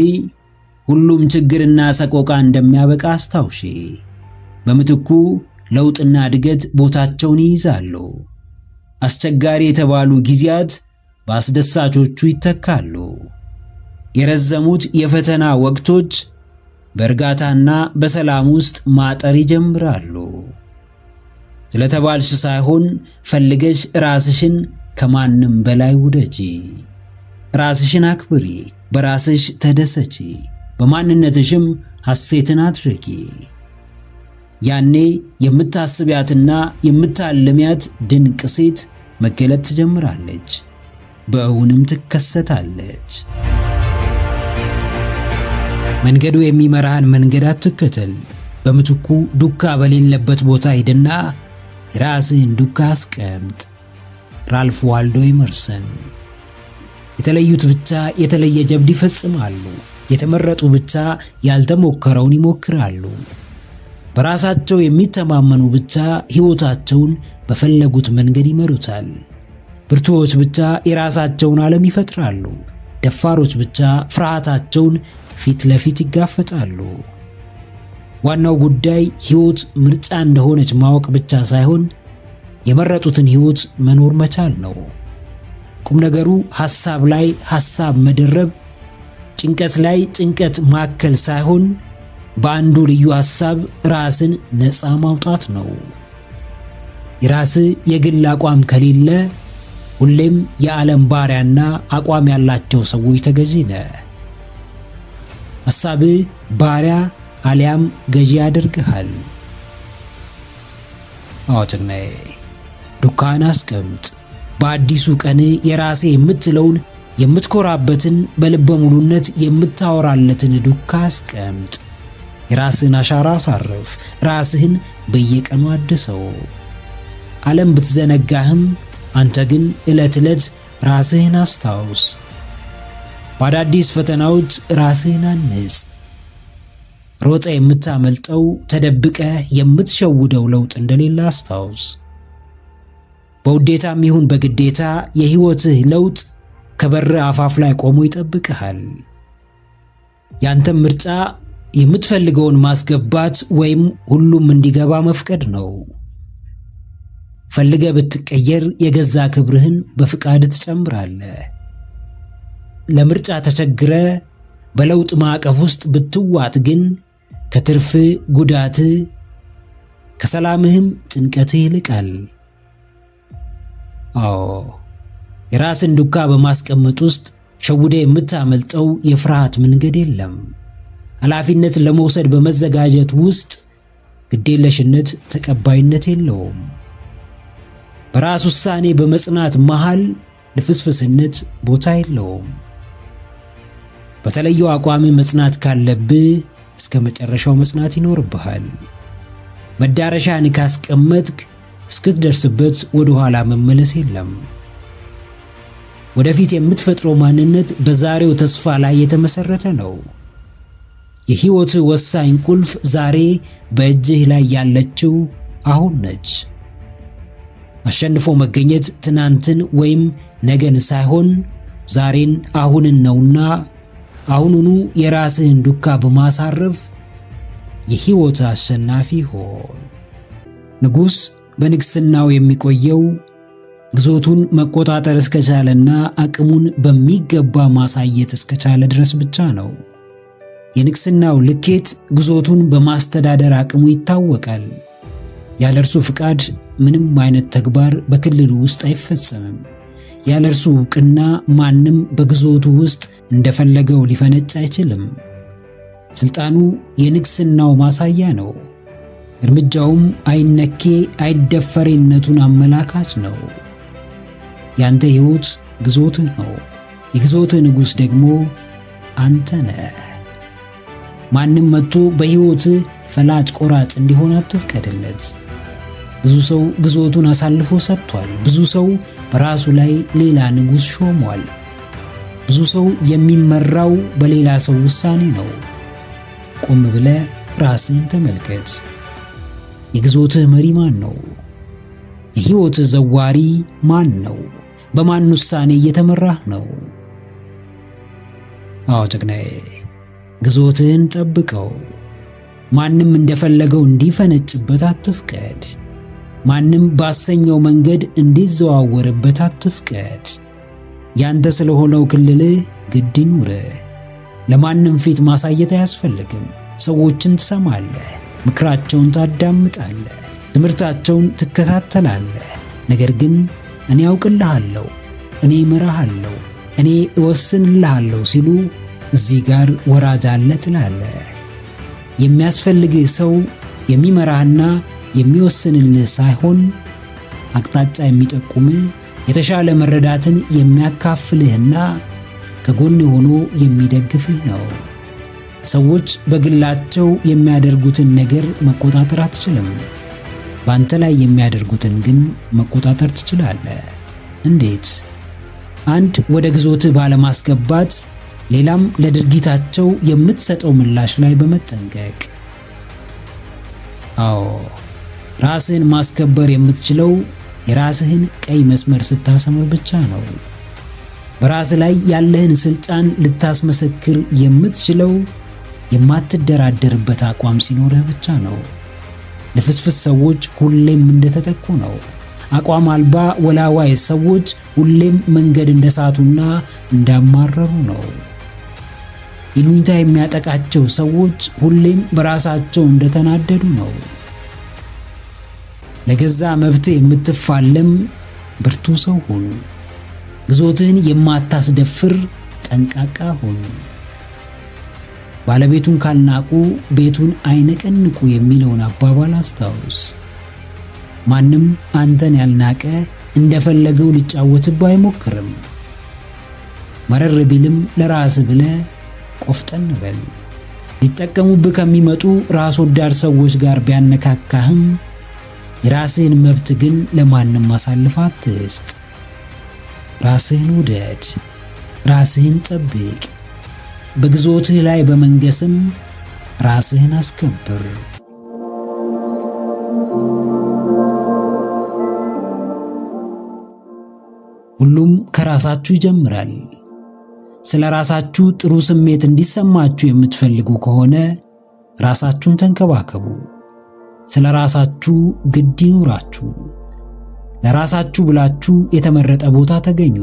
ሁሉም ችግርና ሰቆቃ እንደሚያበቃ አስታውሺ። በምትኩ ለውጥና እድገት ቦታቸውን ይይዛሉ። አስቸጋሪ የተባሉ ጊዜያት በአስደሳቾቹ ይተካሉ። የረዘሙት የፈተና ወቅቶች በእርጋታና በሰላም ውስጥ ማጠር ይጀምራሉ። ስለተባልሽ ሳይሆን ፈልገሽ ራስሽን ከማንም በላይ ውደጂ። ራስሽን አክብሪ፣ በራስሽ ተደሰቺ፣ በማንነትሽም ሐሴትን አድርጊ። ያኔ የምታስቢያትና የምታልሚያት ድንቅ ሴት መገለጥ ትጀምራለች፣ በእውንም ትከሰታለች። መንገዱ የሚመራህን መንገድ አትከተል። በምትኩ ዱካ በሌለበት ቦታ ሂድና የራስህን ዱካ አስቀምጥ። ራልፍ ዋልዶ ኤመርሰን። የተለዩት ብቻ የተለየ ጀብድ ይፈጽማሉ። የተመረጡ ብቻ ያልተሞከረውን ይሞክራሉ። በራሳቸው የሚተማመኑ ብቻ ሕይወታቸውን በፈለጉት መንገድ ይመሩታል። ብርቱዎች ብቻ የራሳቸውን ዓለም ይፈጥራሉ። ደፋሮች ብቻ ፍርሃታቸውን ፊት ለፊት ይጋፈጣሉ። ዋናው ጉዳይ ሕይወት ምርጫ እንደሆነች ማወቅ ብቻ ሳይሆን የመረጡትን ሕይወት መኖር መቻል ነው። ቁም ነገሩ ሐሳብ ላይ ሐሳብ መደረብ፣ ጭንቀት ላይ ጭንቀት ማከል ሳይሆን በአንዱ ልዩ ሐሳብ ራስን ነፃ ማውጣት ነው። የራስህ የግል አቋም ከሌለ ሁሌም የዓለም ባሪያና አቋም ያላቸው ሰዎች ተገዢ ነህ። ሐሳብህ ባሪያ አሊያም ገዢ ያደርግሃል። ጀግናዬ፣ ዱካን አስቀምጥ። በአዲሱ ቀን የራሴ የምትለውን የምትኮራበትን በልበ ሙሉነት የምታወራለትን ዱካ አስቀምጥ። የራስህን አሻራ አሳርፍ። ራስህን በየቀኑ አድሰው። ዓለም ብትዘነጋህም አንተ ግን ዕለት ዕለት ራስህን አስታውስ። በአዳዲስ ፈተናዎች ራስህን አንጽ። ሮጠ የምታመልጠው ተደብቀ የምትሸውደው ለውጥ እንደሌለ አስታውስ። በውዴታም ይሁን በግዴታ የሕይወትህ ለውጥ ከበር አፋፍ ላይ ቆሞ ይጠብቅሃል። ያንተም ምርጫ የምትፈልገውን ማስገባት ወይም ሁሉም እንዲገባ መፍቀድ ነው። ፈልገ ብትቀየር የገዛ ክብርህን በፍቃድ ትጨምራለህ። ለምርጫ ተቸግረ በለውጥ ማዕቀፍ ውስጥ ብትዋጥ ግን ከትርፍ ጉዳት ከሰላምህም ጭንቀትህ ይልቃል። የራስን ዱካ በማስቀመጥ ውስጥ ሸውደ የምታመልጠው የፍርሃት መንገድ የለም። ኃላፊነት ለመውሰድ በመዘጋጀት ውስጥ ግዴለሽነት ተቀባይነት የለውም። በራስ ውሳኔ በመጽናት መሃል ልፍስፍስነት ቦታ የለውም። በተለየው አቋም መጽናት ካለብህ እስከ መጨረሻው መጽናት ይኖርብሃል። መዳረሻን ካስቀመጥክ እስክትደርስበት ወደ ኋላ መመለስ የለም። ወደፊት የምትፈጥረው ማንነት በዛሬው ተስፋ ላይ የተመሰረተ ነው። የሕይወት ወሳኝ ቁልፍ ዛሬ በእጅህ ላይ ያለችው አሁን ነች። አሸንፎ መገኘት ትናንትን ወይም ነገን ሳይሆን ዛሬን አሁንን ነውና አሁኑኑ የራስህን ዱካ በማሳረፍ የሕይወት አሸናፊ ሆን። ንጉሥ በንግስናው የሚቆየው ግዞቱን መቆጣጠር እስከቻለና አቅሙን በሚገባ ማሳየት እስከቻለ ድረስ ብቻ ነው። የንግስናው ልኬት ግዞቱን በማስተዳደር አቅሙ ይታወቃል። ያለ እርሱ ፍቃድ ምንም አይነት ተግባር በክልሉ ውስጥ አይፈጸምም። ያለ እርሱ ዕውቅና ማንም በግዞቱ ውስጥ እንደፈለገው ሊፈነጭ አይችልም። ስልጣኑ የንግስናው ማሳያ ነው። እርምጃውም አይነኬ አይደፈሬነቱን አመላካች ነው። ያንተ ሕይወት ግዞትህ ነው። የግዞትህ ንጉሥ ደግሞ አንተ ነህ። ማንም መጥቶ በሕይወትህ ፈላጭ ቆራጭ እንዲሆን አትፍቀድለት። ብዙ ሰው ግዞቱን አሳልፎ ሰጥቷል። ብዙ ሰው በራሱ ላይ ሌላ ንጉሥ ሾሟል። ብዙ ሰው የሚመራው በሌላ ሰው ውሳኔ ነው። ቆም ብለህ ራስህን ተመልከት። የግዞትህ መሪ ማን ነው? የሕይወትህ ዘዋሪ ማን ነው? በማን ውሳኔ እየተመራህ ነው? ጀግናዬ፣ ግዞትህን ጠብቀው። ማንም እንደፈለገው እንዲፈነጭበት አትፍቀድ። ማንም ባሰኘው መንገድ እንዲዘዋወርበት አትፍቀድ። ያንተ ስለሆነው ክልልህ ግድ ይኑርህ። ለማንም ፊት ማሳየት አያስፈልግም። ሰዎችን ትሰማለህ፣ ምክራቸውን ታዳምጣለህ፣ ትምህርታቸውን ትከታተላለህ። ነገር ግን እኔ አውቅልሃለሁ፣ እኔ እመራሃለሁ፣ እኔ እወስንልሃለሁ ሲሉ እዚህ ጋር ወራጅ አለ ትላለህ። የሚያስፈልግህ ሰው የሚመራህና የሚወስንልህ ሳይሆን አቅጣጫ የሚጠቁምህ የተሻለ መረዳትን የሚያካፍልህና ከጎን ሆኖ የሚደግፍህ ነው። ሰዎች በግላቸው የሚያደርጉትን ነገር መቆጣጠር አትችልም። በአንተ ላይ የሚያደርጉትን ግን መቆጣጠር ትችላለህ። እንዴት? አንድ ወደ ግዞትህ ባለማስገባት፣ ሌላም ለድርጊታቸው የምትሰጠው ምላሽ ላይ በመጠንቀቅ። ራስህን ማስከበር የምትችለው የራስህን ቀይ መስመር ስታሰምር ብቻ ነው። በራስህ ላይ ያለህን ስልጣን ልታስመሰክር የምትችለው የማትደራደርበት አቋም ሲኖርህ ብቻ ነው። ልፍስፍስ ሰዎች ሁሌም እንደተጠቁ ነው። አቋም አልባ ወላዋይ ሰዎች ሁሌም መንገድ እንደሳቱና እንዳማረሩ ነው። ይሉኝታ የሚያጠቃቸው ሰዎች ሁሌም በራሳቸው እንደተናደዱ ነው። ለገዛ መብት የምትፋለም ብርቱ ሰው ሁን። ግዞትህን የማታስደፍር ጠንቃቃ ሁን። ባለቤቱን ካልናቁ ቤቱን አይነቀንቁ የሚለውን አባባል አስታውስ። ማንም አንተን ያልናቀ እንደፈለገው ሊጫወትብህ አይሞክርም። መረር ቢልም ለራስህ ብለህ ቆፍጠን በል። ሊጠቀሙብህ ከሚመጡ ራስ ወዳድ ሰዎች ጋር ቢያነካካህም የራስህን መብት ግን ለማንም አሳልፈህ አትስጥ። ራስህን ውደድ፣ ራስህን ጠብቅ። በግዞትህ ላይ በመንገስም ራስህን አስከብር። ሁሉም ከራሳችሁ ይጀምራል። ስለ ራሳችሁ ጥሩ ስሜት እንዲሰማችሁ የምትፈልጉ ከሆነ ራሳችሁን ተንከባከቡ። ስለ ራሳችሁ ግድ ይኑራችሁ። ለራሳችሁ ብላችሁ የተመረጠ ቦታ ተገኙ።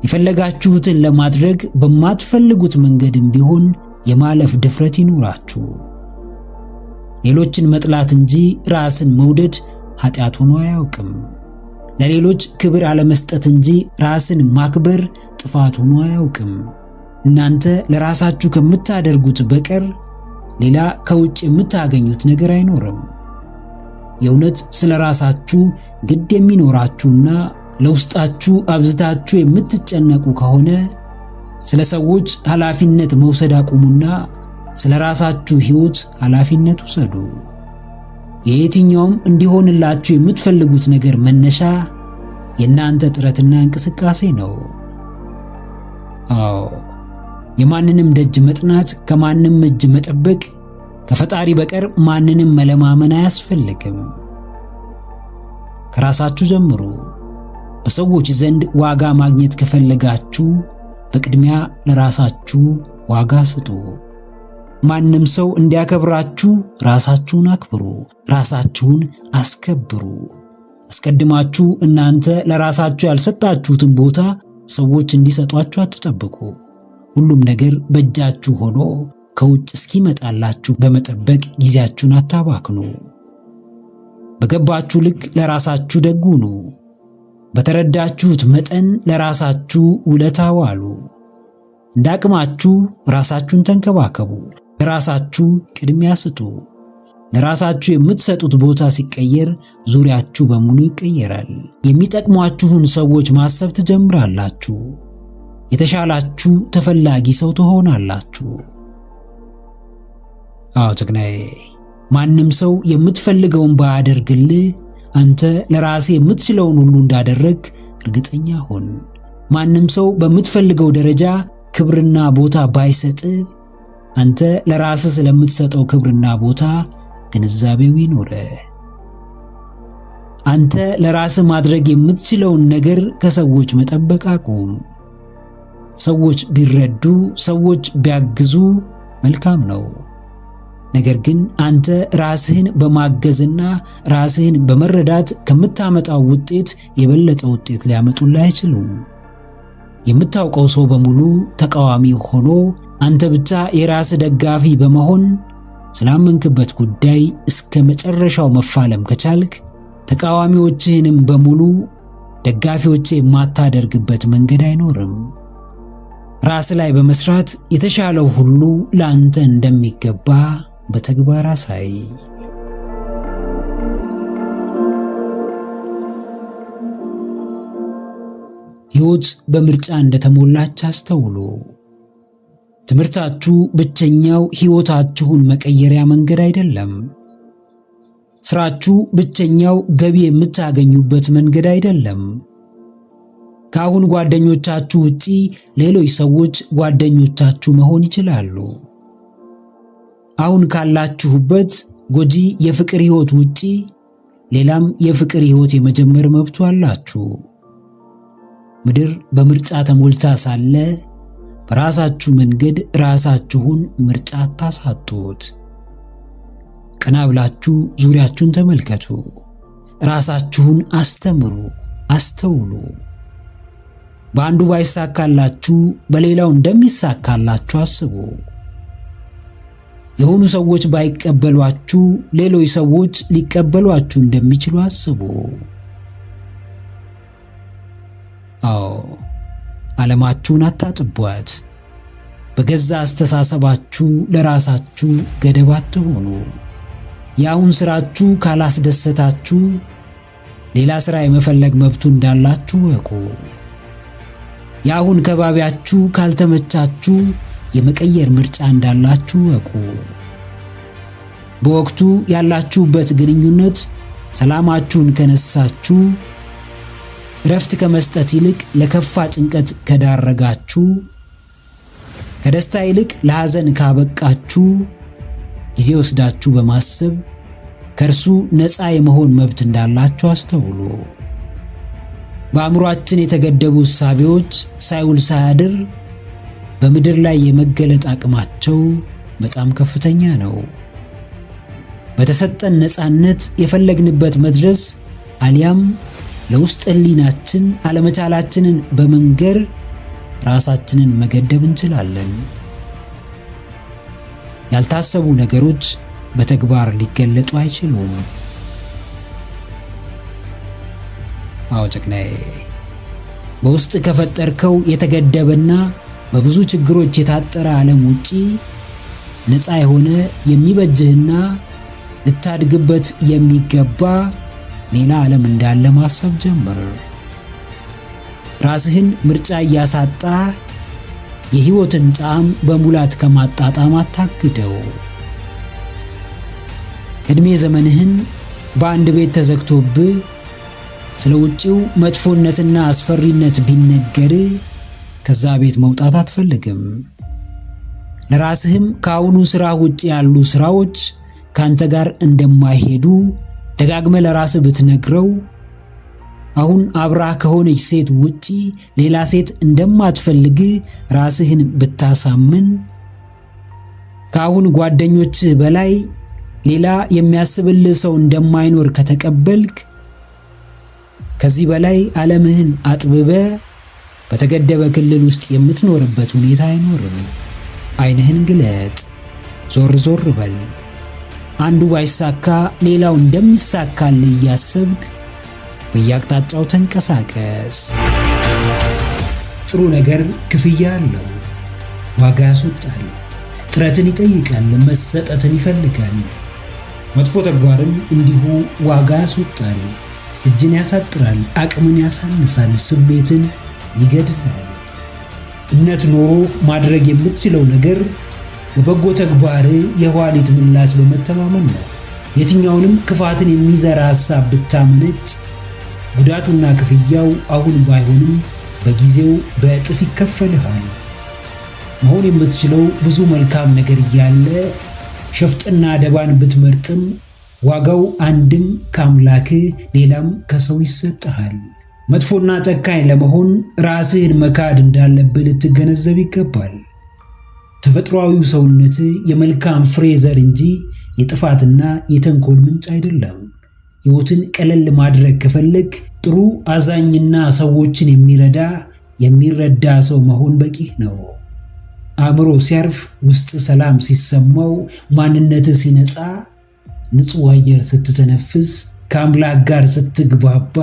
የፈለጋችሁትን ለማድረግ በማትፈልጉት መንገድም ቢሆን የማለፍ ድፍረት ይኑራችሁ። ሌሎችን መጥላት እንጂ ራስን መውደድ ኃጢአት ሆኖ አያውቅም። ለሌሎች ክብር አለመስጠት እንጂ ራስን ማክበር ጥፋት ሆኖ አያውቅም። እናንተ ለራሳችሁ ከምታደርጉት በቀር ሌላ ከውጭ የምታገኙት ነገር አይኖርም። የእውነት ስለ ራሳችሁ ግድ የሚኖራችሁና ለውስጣችሁ አብዝታችሁ የምትጨነቁ ከሆነ ስለ ሰዎች ኃላፊነት መውሰድ አቁሙና ስለ ራሳችሁ ሕይወት ኃላፊነት ውሰዱ። የየትኛውም እንዲሆንላችሁ የምትፈልጉት ነገር መነሻ የእናንተ ጥረትና እንቅስቃሴ ነው። አዎ፣ የማንንም ደጅ መጥናት፣ ከማንም እጅ መጠበቅ፣ ከፈጣሪ በቀር ማንንም መለማመን አያስፈልግም። ከራሳችሁ ጀምሩ። በሰዎች ዘንድ ዋጋ ማግኘት ከፈለጋችሁ በቅድሚያ ለራሳችሁ ዋጋ ስጡ። ማንም ሰው እንዲያከብራችሁ ራሳችሁን አክብሩ፣ ራሳችሁን አስከብሩ። አስቀድማችሁ እናንተ ለራሳችሁ ያልሰጣችሁትን ቦታ ሰዎች እንዲሰጧችሁ አትጠብቁ። ሁሉም ነገር በእጃችሁ ሆኖ ከውጭ እስኪመጣላችሁ በመጠበቅ ጊዜያችሁን አታባክኑ። በገባችሁ ልክ ለራሳችሁ ደግ ሁኑ። በተረዳችሁት መጠን ለራሳችሁ ውለታ ዋሉ። እንዳቅማችሁ ራሳችሁን ተንከባከቡ። ለራሳችሁ ቅድሚያ ስጡ። ለራሳችሁ የምትሰጡት ቦታ ሲቀየር ዙሪያችሁ በሙሉ ይቀየራል። የሚጠቅሟችሁን ሰዎች ማሰብ ትጀምራላችሁ። የተሻላችሁ ተፈላጊ ሰው ትሆናላችሁ። አዎ ጀግናዬ፣ ማንም ሰው የምትፈልገውን ባያደርግልህ አንተ ለራስህ የምትችለውን ሁሉ እንዳደረግ እርግጠኛ ሁን። ማንም ሰው በምትፈልገው ደረጃ ክብርና ቦታ ባይሰጥ አንተ ለራስህ ስለምትሰጠው ክብርና ቦታ ግንዛቤው ይኖርህ። አንተ ለራስህ ማድረግ የምትችለውን ነገር ከሰዎች መጠበቅ አቁም። ሰዎች ቢረዱ፣ ሰዎች ቢያግዙ መልካም ነው። ነገር ግን አንተ ራስህን በማገዝና ራስህን በመረዳት ከምታመጣው ውጤት የበለጠ ውጤት ሊያመጡልህ አይችሉም። የምታውቀው ሰው በሙሉ ተቃዋሚ ሆኖ አንተ ብቻ የራስህ ደጋፊ በመሆን ስላመንክበት ጉዳይ እስከ መጨረሻው መፋለም ከቻልክ ተቃዋሚዎችህንም በሙሉ ደጋፊዎች የማታደርግበት መንገድ አይኖርም። ራስ ላይ በመስራት የተሻለው ሁሉ ለአንተ እንደሚገባ በተግባር አሳይ። ሕይወት በምርጫ እንደተሞላች አስተውሉ። ትምህርታችሁ ብቸኛው ሕይወታችሁን መቀየሪያ መንገድ አይደለም። ስራችሁ ብቸኛው ገቢ የምታገኙበት መንገድ አይደለም። ከአሁን ጓደኞቻችሁ ውጪ ሌሎች ሰዎች ጓደኞቻችሁ መሆን ይችላሉ። አሁን ካላችሁበት ጎጂ የፍቅር ሕይወት ውጪ ሌላም የፍቅር ሕይወት የመጀመር መብቱ አላችሁ። ምድር በምርጫ ተሞልታ ሳለ በራሳችሁ መንገድ ራሳችሁን ምርጫ አታሳጡት። ቀና ብላችሁ ዙሪያችሁን ተመልከቱ። ራሳችሁን አስተምሩ፣ አስተውሉ። በአንዱ ባይሳካላችሁ በሌላው እንደሚሳካላችሁ አስቡ። የሆኑ ሰዎች ባይቀበሏችሁ ሌሎች ሰዎች ሊቀበሏችሁ እንደሚችሉ አስቡ። አዎ፣ ዓለማችሁን አታጥቧት። በገዛ አስተሳሰባችሁ ለራሳችሁ ገደብ አትሆኑ። የአሁን ስራችሁ ካላስደሰታችሁ ሌላ ስራ የመፈለግ መብቱ እንዳላችሁ እወቁ። የአሁን ከባቢያችሁ ካልተመቻችሁ የመቀየር ምርጫ እንዳላችሁ እወቁ። በወቅቱ ያላችሁበት ግንኙነት ሰላማችሁን ከነሳችሁ፣ እረፍት ከመስጠት ይልቅ ለከፋ ጭንቀት ከዳረጋችሁ፣ ከደስታ ይልቅ ለሐዘን ካበቃችሁ ጊዜ ወስዳችሁ በማሰብ ከእርሱ ነፃ የመሆን መብት እንዳላችሁ አስተውሉ። በአእምሮአችን የተገደቡ እሳቤዎች ሳይውል ሳያድር በምድር ላይ የመገለጥ አቅማቸው በጣም ከፍተኛ ነው። በተሰጠን ነፃነት የፈለግንበት መድረስ አሊያም ለውስጥ ሕሊናችን አለመቻላችንን በመንገር ራሳችንን መገደብ እንችላለን። ያልታሰቡ ነገሮች በተግባር ሊገለጡ አይችሉም። አዎ ጀግናዬ፣ በውስጥ ከፈጠርከው የተገደበና በብዙ ችግሮች የታጠረ ዓለም ውጪ ነፃ የሆነ የሚበጅህና ልታድግበት የሚገባ ሌላ ዓለም እንዳለ ማሰብ ጀምር። ራስህን ምርጫ እያሳጣ የህይወትን ጣዕም በሙላት ከማጣጣም አታግደው። እድሜ ዘመንህን በአንድ ቤት ተዘግቶብህ ስለ ውጪው መጥፎነትና አስፈሪነት ቢነገር ከዛ ቤት መውጣት አትፈልግም። ለራስህም ከአሁኑ ስራ ውጪ ያሉ ስራዎች ካንተ ጋር እንደማይሄዱ ደጋግመህ ለራስህ ብትነግረው፣ አሁን አብራህ ከሆነች ሴት ውጪ ሌላ ሴት እንደማትፈልግ ራስህን ብታሳምን፣ ከአሁን ጓደኞችህ በላይ ሌላ የሚያስብልህ ሰው እንደማይኖር ከተቀበልክ፣ ከዚህ በላይ ዓለምህን አጥብበህ በተገደበ ክልል ውስጥ የምትኖርበት ሁኔታ አይኖርም። ዓይንህን ግለጥ፣ ዞር ዞር በል። አንዱ ባይሳካ ሌላው እንደሚሳካልህ እያሰብክ በየአቅጣጫው ተንቀሳቀስ። ጥሩ ነገር ክፍያ አለው፣ ዋጋ ያስወጣል፣ ጥረትን ይጠይቃል፣ መሰጠትን ይፈልጋል። መጥፎ ተግባርም እንዲሁ ዋጋ ያስወጣል፣ እጅን ያሳጥራል፣ አቅምን ያሳንሳል፣ ስሜትን ይገድላል። እምነት ኖሮ ማድረግ የምትችለው ነገር በበጎ ተግባር የኋሊት ምላሽ በመተማመን ነው። የትኛውንም ክፋትን የሚዘራ ሐሳብ ብታመነጭ ጉዳቱና ክፍያው አሁን ባይሆንም በጊዜው በእጥፍ ይከፈልሃል። መሆን የምትችለው ብዙ መልካም ነገር እያለ ሸፍጥና ደባን ብትመርጥም ዋጋው አንድም ከአምላክ ሌላም ከሰው ይሰጥሃል። መጥፎና ጨካኝ ለመሆን ራስህን መካድ እንዳለብህ ልትገነዘብ ይገባል። ተፈጥሯዊው ሰውነት የመልካም ፍሬ ዘር እንጂ የጥፋትና የተንኮል ምንጭ አይደለም። ሕይወትን ቀለል ማድረግ ከፈለግ ጥሩ አዛኝና ሰዎችን የሚረዳ ሰው መሆን በቂህ ነው። አእምሮ ሲያርፍ፣ ውስጥ ሰላም ሲሰማው፣ ማንነትህ ሲነጻ፣ ንጹሕ አየር ስትተነፍስ፣ ከአምላክ ጋር ስትግባባ፣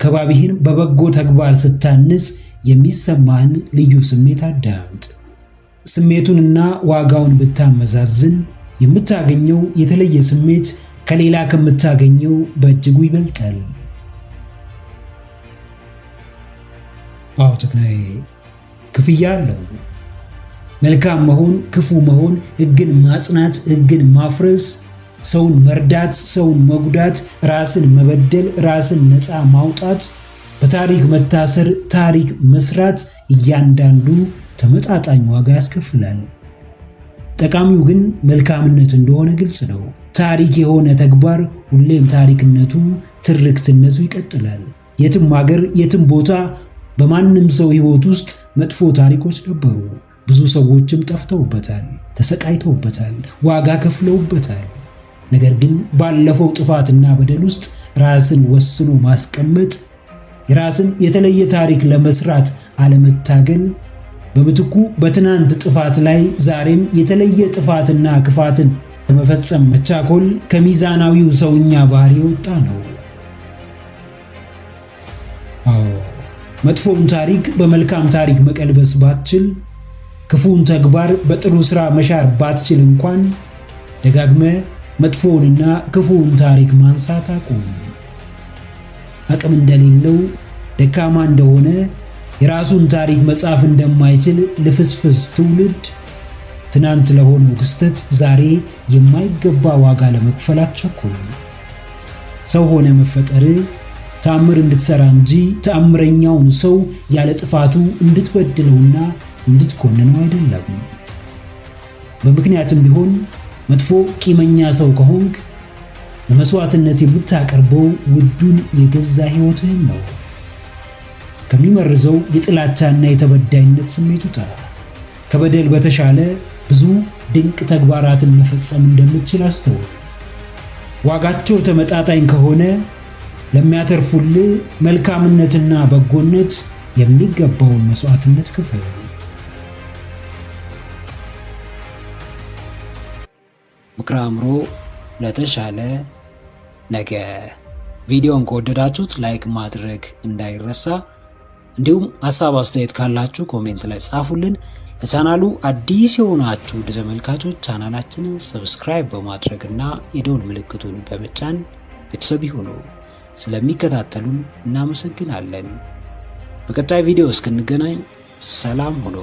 ከባቢህን በበጎ ተግባር ስታንጽ የሚሰማህን ልዩ ስሜት አዳምጥ። ስሜቱንና ዋጋውን ብታመዛዝን የምታገኘው የተለየ ስሜት ከሌላ ከምታገኘው በእጅጉ ይበልጣል። አዎ ጀግናዬ፣ ክፍያ አለው። መልካም መሆን፣ ክፉ መሆን፣ ሕግን ማጽናት፣ ሕግን ማፍረስ፣ ሰውን መርዳት፣ ሰውን መጉዳት፣ ራስን መበደል፣ ራስን ነፃ ማውጣት፣ በታሪክ መታሰር፣ ታሪክ መስራት፣ እያንዳንዱ ተመጣጣኝ ዋጋ ያስከፍላል። ጠቃሚው ግን መልካምነት እንደሆነ ግልጽ ነው። ታሪክ የሆነ ተግባር ሁሌም ታሪክነቱ፣ ትርክትነቱ ይቀጥላል። የትም ሀገር፣ የትም ቦታ በማንም ሰው ሕይወት ውስጥ መጥፎ ታሪኮች ነበሩ። ብዙ ሰዎችም ጠፍተውበታል፣ ተሰቃይተውበታል፣ ዋጋ ከፍለውበታል። ነገር ግን ባለፈው ጥፋትና በደል ውስጥ ራስን ወስኖ ማስቀመጥ፣ የራስን የተለየ ታሪክ ለመስራት አለመታገል፣ በምትኩ በትናንት ጥፋት ላይ ዛሬም የተለየ ጥፋትና ክፋትን ለመፈጸም መቻኮል ከሚዛናዊው ሰውኛ ባህሪ የወጣ ነው። መጥፎውን ታሪክ በመልካም ታሪክ መቀልበስ ባትችል፣ ክፉን ተግባር በጥሩ ሥራ መሻር ባትችል እንኳን ደጋግመ መጥፎውንና ክፉውን ታሪክ ማንሳት አቁም። አቅም እንደሌለው፣ ደካማ እንደሆነ፣ የራሱን ታሪክ መጻፍ እንደማይችል ልፍስፍስ ትውልድ ትናንት ለሆነው ክስተት ዛሬ የማይገባ ዋጋ ለመክፈል አትቸኩል። ሰው ሆነ መፈጠር ተአምር እንድትሰራ እንጂ ተአምረኛውን ሰው ያለ ጥፋቱ እንድትበድለውና እንድትኮንነው አይደለም። በምክንያትም ቢሆን መጥፎ ቂመኛ ሰው ከሆንክ ለመስዋዕትነት የምታቀርበው ውዱን የገዛ ሕይወትህን ነው። ከሚመርዘው የጥላቻና የተበዳይነት ስሜት ውጣ። ከበደል በተሻለ ብዙ ድንቅ ተግባራትን መፈጸም እንደምትችል አስተውል። ዋጋቸው ተመጣጣኝ ከሆነ ለሚያተርፉልህ መልካምነትና በጎነት የሚገባውን መስዋዕትነት ክፈል። ምክረ አእምሮ ለተሻለ ነገ። ቪዲዮን ከወደዳችሁት ላይክ ማድረግ እንዳይረሳ፣ እንዲሁም ሐሳብ አስተያየት ካላችሁ ኮሜንት ላይ ጻፉልን። ለቻናሉ አዲስ የሆናችሁ ተመልካቾች ቻናላችንን ሰብስክራይብ በማድረግና የደወል ምልክቱን በመጫን ቤተሰብ ይሁኑ። ስለሚከታተሉን እናመሰግናለን። በቀጣይ ቪዲዮ እስክንገናኝ ሰላም ሁኑ።